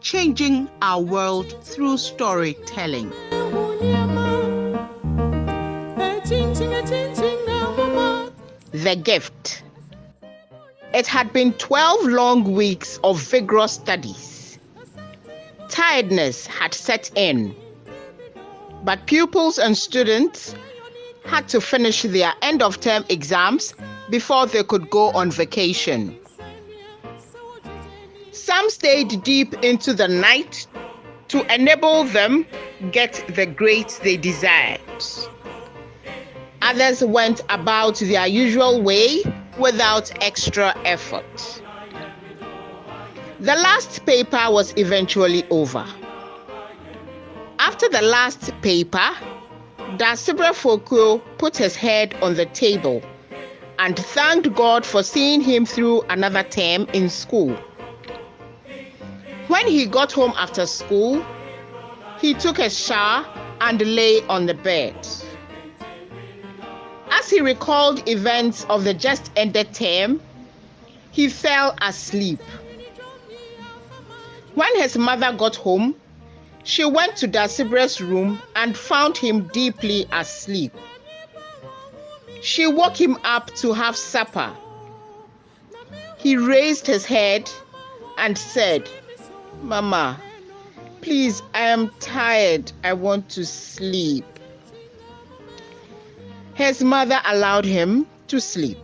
changing our world through storytelling. The gift. It had been 12 long weeks of vigorous studies. Tiredness had set in, but pupils and students had to finish their end-of-term exams before they could go on vacation. Some stayed deep into the night to enable them get the grades they desired. Others went about their usual way without extra effort. The last paper was eventually over. After the last paper, Dasibre Fokuo put his head on the table and thanked God for seeing him through another term in school. When he got home after school, he took a shower and lay on the bed. As he recalled events of the just ended term, he fell asleep. When his mother got home, she went to Dasibre's room and found him deeply asleep. She woke him up to have supper. He raised his head and said, "Mama, please, I am tired. I want to sleep." His mother allowed him to sleep.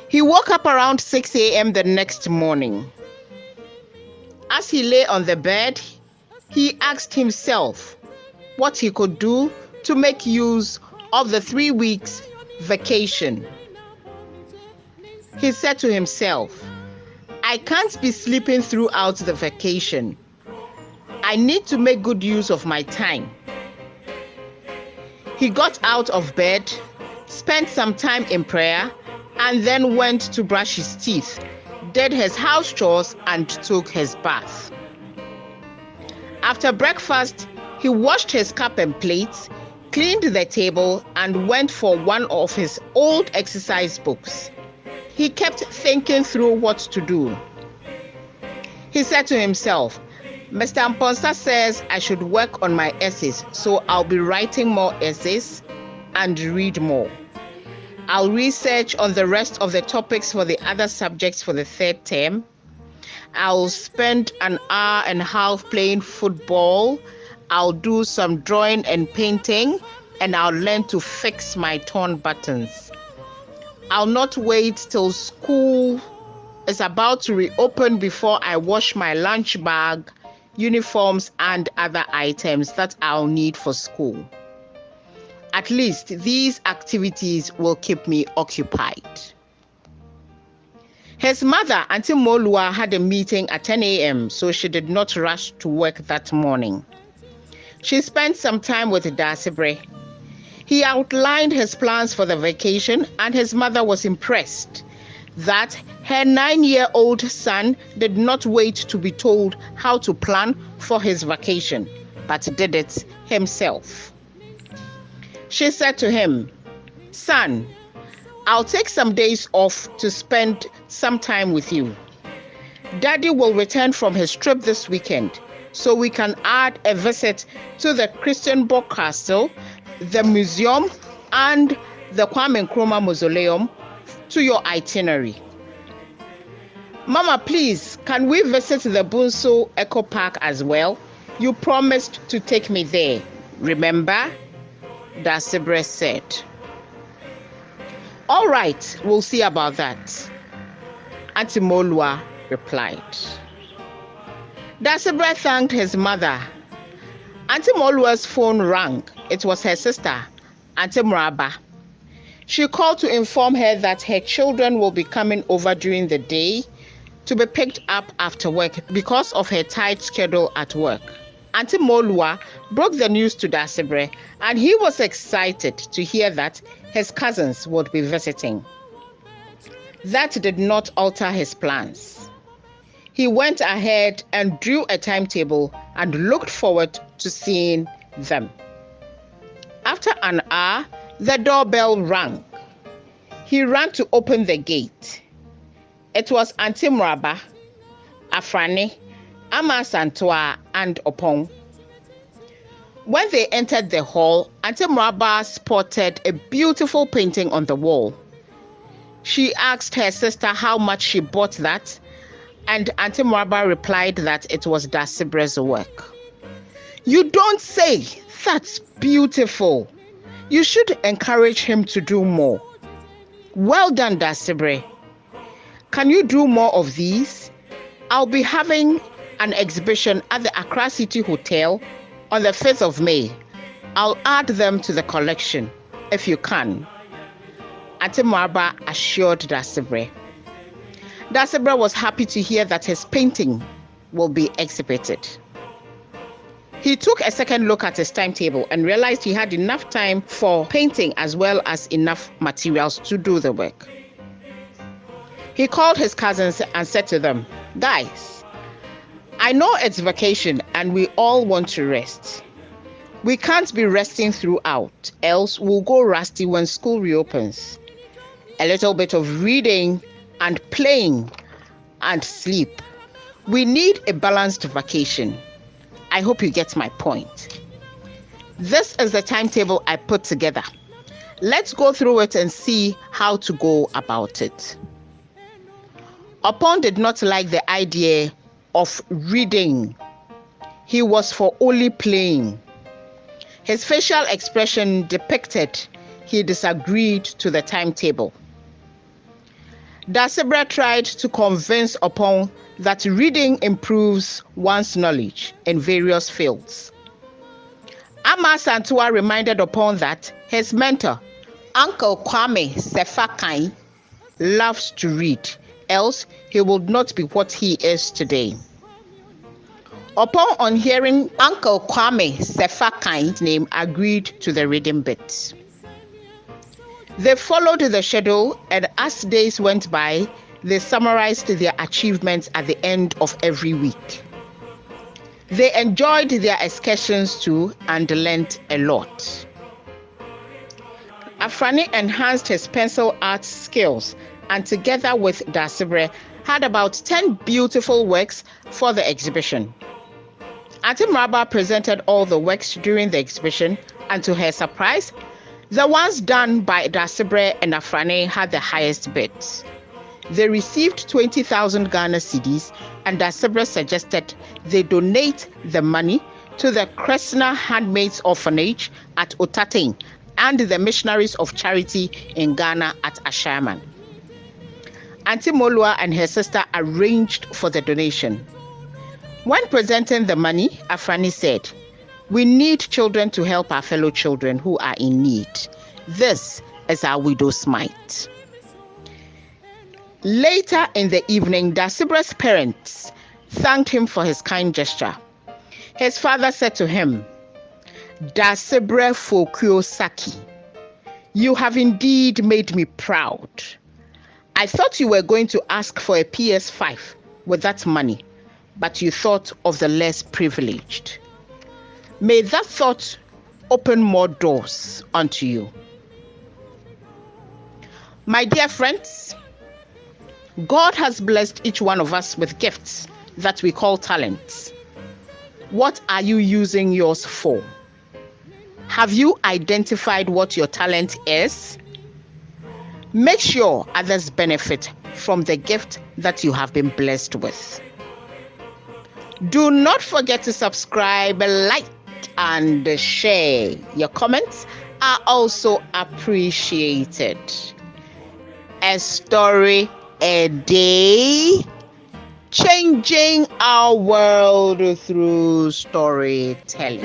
He woke up around 6 a.m. the next morning. As he lay on the bed, he asked himself what he could do to make use of the 3 weeks vacation. He said to himself, "I can't be sleeping throughout the vacation. I need to make good use of my time." He got out of bed, spent some time in prayer, and then went to brush his teeth, did his house chores, and took his bath. After breakfast, he washed his cup and plates, cleaned the table, and went for one of his old exercise books. He kept thinking through what to do. He said to himself, "Mr. Amponsa says I should work on my essays, so I'll be writing more essays and read more. I'll research on the rest of the topics for the other subjects for the 3rd term. I'll spend an hour and a half playing football. I'll do some drawing and painting, and I'll learn to fix my torn buttons. I'll not wait till school is about to reopen before I wash my lunch bag, uniforms, and other items that I'll need for school. At least these activities will keep me occupied." His mother, Auntie Molua, had a meeting at 10 a.m., so she did not rush to work that morning. She spent some time with Dasibre. He outlined his plans for the vacation, and his mother was impressed that her 9-year-old son did not wait to be told how to plan for his vacation, but did it himself. She said to him, "Son, I'll take some days off to spend some time with you. Daddy will return from his trip this weekend, so we can add a visit to the Christian Book Castle, the museum, and the Kwame Nkrumah Mausoleum to your itinerary. Mama, please, can we visit the Bunso Eco Park as well? You promised to take me there, remember?" Dasibre said. "All right, we'll see about that," Auntie Molua replied. Dasibre thanked his mother. Auntie Molua's phone rang. It was her sister, Auntie Muraba. She called to inform her that her children will be coming over during the day to be picked up after work because of her tight schedule at work. Auntie Molua broke the news to Dasibre, and he was excited to hear that his cousins would be visiting. That did not alter his plans. He went ahead and drew a timetable and looked forward to seeing them. After an hour, the doorbell rang. He ran to open the gate. It was Auntie Muraba, Afrani, Ama Santua, and Opong. When they entered the hall, Auntie Mraba spotted a beautiful painting on the wall. She asked her sister how much she bought that, and Auntie Mraba replied that it was Dasibre's work. "You don't say! That's beautiful. You should encourage him to do more. Well done, Dasibre. Can you do more of these? I'll be having an exhibition at the Accra City Hotel on the 5th of May. I'll add them to the collection if you can." Auntie Mraba assured Dasibre. Dasibre was happy to hear that his painting will be exhibited. He took a second look at his timetable and realized he had enough time for painting as well as enough materials to do the work. He called his cousins and said to them, "Guys, I know it's vacation and we all want to rest. We can't be resting throughout, else we'll go rusty when school reopens. A little bit of reading and playing and sleep. We need a balanced vacation. I hope you get my point. This is the timetable I put together. Let's go through it and see how to go about it." Opon did not like the idea of reading. He was for only playing. His facial expression depicted he disagreed to the timetable. Dasibre tried to convince Opon that reading improves one's knowledge in various fields. Ama Santua reminded Opon that his mentor, Uncle Kwame Sefakai, loves to read, else he would not be what he is today. Opon, on hearing Uncle Kwame Sefakai's name, agreed to the reading bit. They followed the schedule, and as days went by, they summarized their achievements at the end of every week. They enjoyed their excursions too and learnt a lot. Afrani enhanced his pencil art skills and together with Dasibre had about 10 beautiful works for the exhibition. Auntie Mraba presented all the works during the exhibition, and to her surprise, the ones done by Dasibre and Afrani had the highest bids. They received 20,000 Ghana cedis, and Dasibre suggested they donate the money to the Kresna Handmaids Orphanage at Otating and the Missionaries of Charity in Ghana at Ashaman. Auntie Molua and her sister arranged for the donation. When presenting the money, Afrani said, "We need children to help our fellow children who are in need. This is our widow's mite." Later in the evening, Dasibre's parents thanked him for his kind gesture. His father said to him, "Dasibre Fokyo Saki, you have indeed made me proud. I thought you were going to ask for a PS5 with that money, but you thought of the less privileged. May that thought open more doors unto you." My dear friends, God has blessed each one of us with gifts that we call talents. What are you using yours for? Have you identified what your talent is? Make sure others benefit from the gift that you have been blessed with. Do not forget to subscribe, like, and share. Your comments are also appreciated. A story a day, changing our world through storytelling.